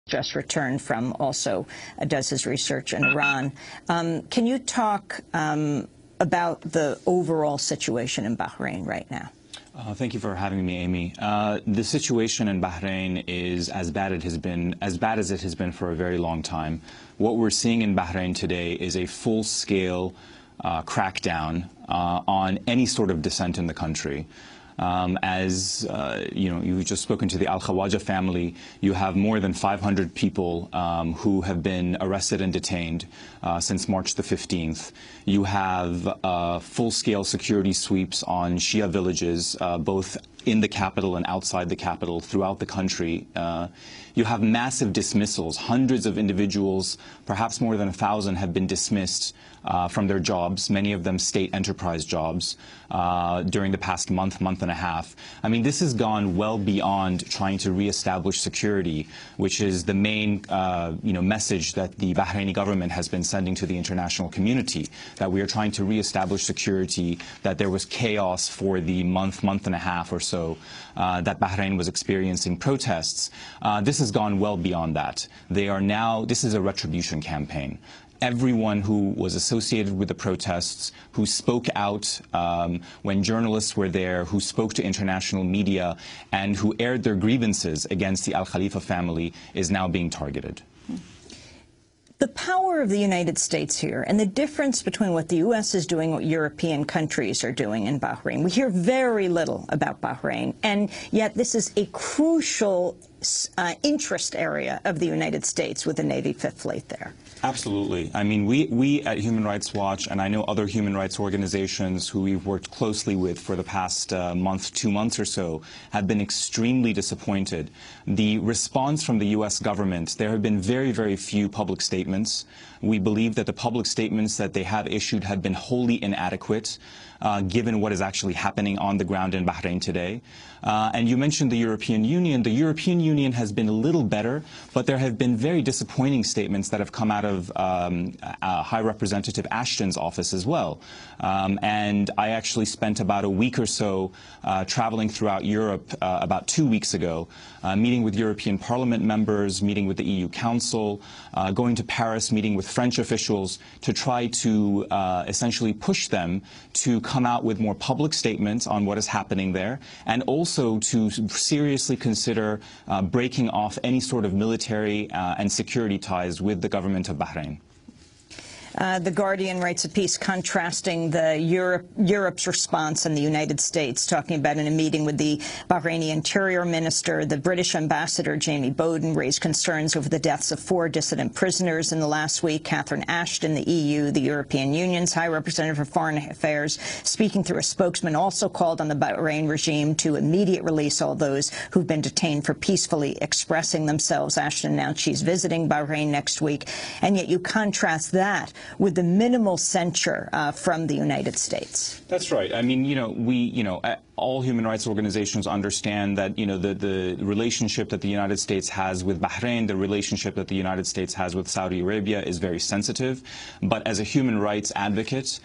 just returned from, also does his research in Iran. Can you talk about the overall situation in Bahrain right now? Thank you for having me, Amy. The situation in Bahrain is as bad as it has been for a very long time. What we're seeing in Bahrain today is a full-scale crackdown on any sort of dissent in the country. You've just spoken to the Al-Khawaja family. You have more than 500 people who have been arrested and detained since March the 15th. You have full-scale security sweeps on Shia villages, both in the capital and outside the capital, throughout the country. You have massive dismissals. Hundreds of individuals, perhaps more than 1,000, have been dismissed from their jobs, many of them state enterprise jobs, during the past month and a half. I mean, this has gone well beyond trying to reestablish security, which is the main message that the Bahraini government has been sending to the international community, that we are trying to reestablish security, that there was chaos for the month and a half or so that Bahrain was experiencing protests. This has gone well beyond that. This is a retribution campaign. Everyone who was associated with the protests, who spoke out when journalists were there, who spoke to international media, and who aired their grievances against the Al-Khalifa family is now being targeted. The power of the United States here and the difference between what the U.S. is doing, what European countries are doing in Bahrain. We hear very little about Bahrain, and yet this is a crucial interest area of the United States with the Navy Fifth Fleet there. Absolutely. I mean, we at Human Rights Watch, and I know other human rights organizations who we've worked closely with for the past 2 months or so, have been extremely disappointed. The response from the U.S. government, there have been very, very few public statements. We believe that the public statements that they have issued have been wholly inadequate, given what is actually happening on the ground in Bahrain today. And you mentioned the European Union. The European Union has been a little better, but there have been very disappointing statements that have come out of High Representative Ashton's office as well. And I actually spent about a week or so traveling throughout Europe about 2 weeks ago, meeting with European Parliament members, meeting with the EU Council, going to Paris, meeting with French officials to try to essentially push them to come out with more public statements on what is happening there, and also to seriously consider breaking off any sort of military and security ties with the government of Bahrain. The Guardian writes a piece contrasting Europe's response and the United States, talking about in a meeting with the Bahraini Interior Minister, the British Ambassador Jamie Bowden raised concerns over the deaths of 4 dissident prisoners in the last week. Catherine Ashton, the EU, the European Union's High Representative for Foreign Affairs, speaking through a spokesman, also called on the Bahrain regime to immediate release all those who've been detained for peacefully expressing themselves. Ashton announced she's visiting Bahrain next week, and yet you contrast that with the minimal censure from the United States. That's right. I mean, all human rights organizations understand that, the relationship that the United States has with Bahrain, the relationship that the United States has with Saudi Arabia is very sensitive. But as a human rights advocate,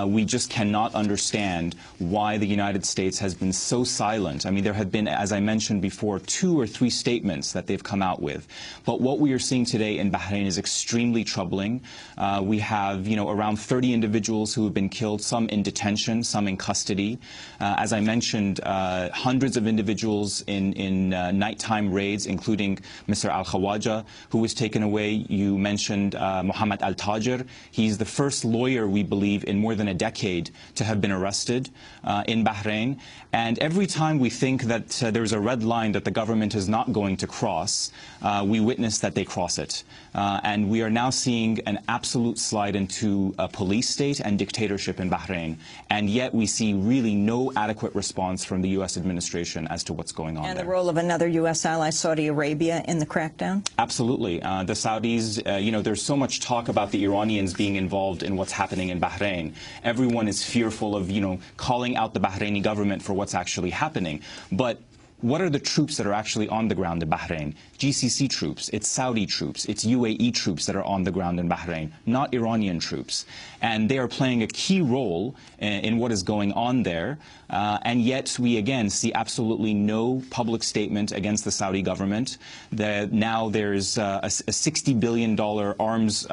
we just cannot understand why the United States has been so silent. I mean, there have been, as I mentioned before, 2 or 3 statements that they've come out with. But what we are seeing today in Bahrain is extremely troubling. We have, around 30 individuals who have been killed, some in detention, some in custody. As I mentioned, hundreds of individuals in nighttime raids, including Mr. Al-Khawaja, who was taken away. You mentioned Mohammed Al-Tajir. He's the first lawyer, we believe, in more than a decade to have been arrested in Bahrain. And every time we think that there's a red line that the government is not going to cross, we witness that they cross it. And we are now seeing an absolute slide into a police state and dictatorship in Bahrain. And yet we see really no adequate response from the U.S. administration as to what's going on there. And the role of another U.S. ally, Saudi Arabia, in the crackdown? Absolutely. The Saudis, there's so much talk about the Iranians being involved in what's happening in Bahrain. Everyone is fearful of, calling out the Bahraini government for what's actually happening. But what are the troops that are actually on the ground in Bahrain? GCC troops, it's Saudi troops, it's UAE troops that are on the ground in Bahrain, not Iranian troops. And they are playing a key role in what is going on there. And yet we again see absolutely no public statement against the Saudi government. Now there's a $60 billion arms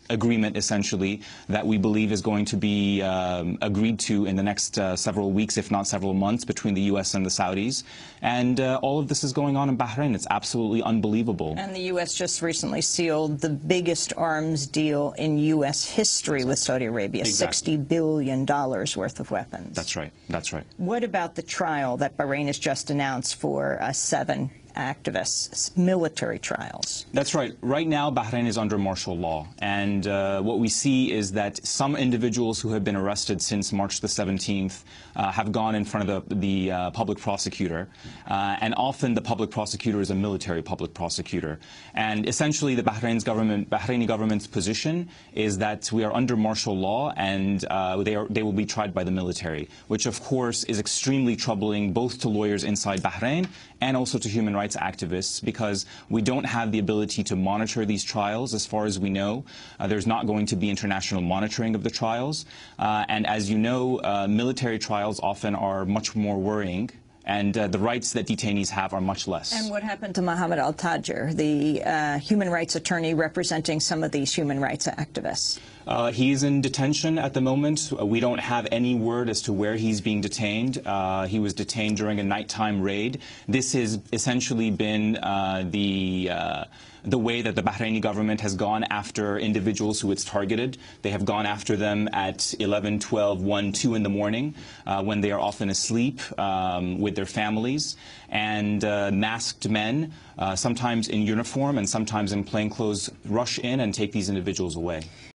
agreement, essentially, that we believe is going to be agreed to in the next several weeks, if not several months, between the U.S. and the Saudis. And all of this is going on in Bahrain. It's absolutely unbelievable. And the U.S. just recently sealed the biggest arms deal in U.S. history with Saudi Arabia, Exactly. $60 billion worth of weapons. That's right. That's right. What about the trial that Bahrain has just announced for 7 activists, military trials? That's right. Right now, Bahrain is under martial law. And what we see is that some individuals who have been arrested since March the 17th have gone in front of the public prosecutor. And often the public prosecutor is a military public prosecutor. And essentially, the Bahraini government's position is that we are under martial law and they will be tried by the military, which of course is extremely troubling both to lawyers inside Bahrain and also to human rights activists, because we don't have the ability to monitor these trials. As far as we know, there's not going to be international monitoring of the trials. And as you know, military trials often are much more worrying, and the rights that detainees have are much less. And what happened to Mohammed Al-Tajir, the human rights attorney representing some of these human rights activists? He's in detention at the moment. We don't have any word as to where he's being detained. He was detained during a nighttime raid. This has essentially been the way that the Bahraini government has gone after individuals who it's targeted. They have gone after them at 11, 12, 1, 2 in the morning when they are often asleep with their families. And masked men, sometimes in uniform and sometimes in plainclothes, rush in and take these individuals away.